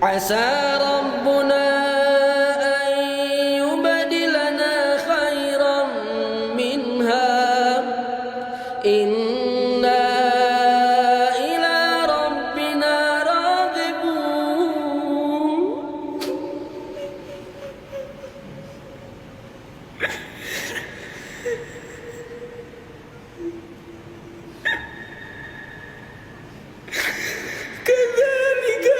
عسى ربنا أن يبدلنا خيرا منها إنا إلى ربنا راغبون كذلك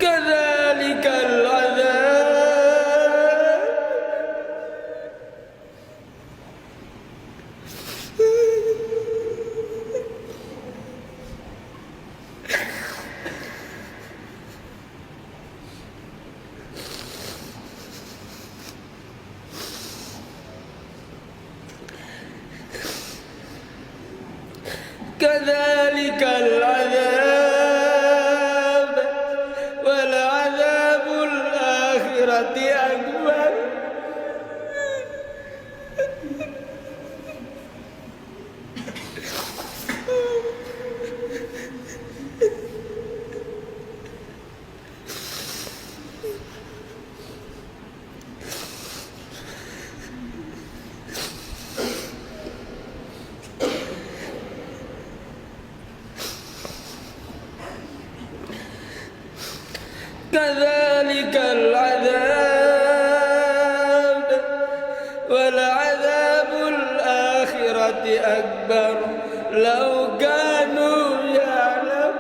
كذلك العذاب كذلك العذاب ولعذاب الآخرة أكبر كذلك العذاب ولعذاب الآخرة أكبر لو كانوا يعلمون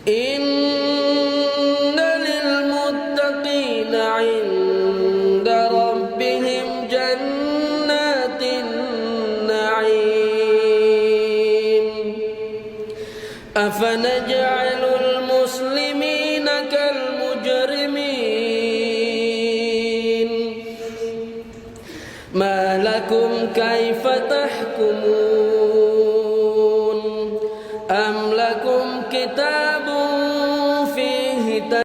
إن للمتقين عند ربهم جنات النعيم أفنجعل المسلمين كالمجرمين ما لكم كيف تحكمون أم لكم كتاب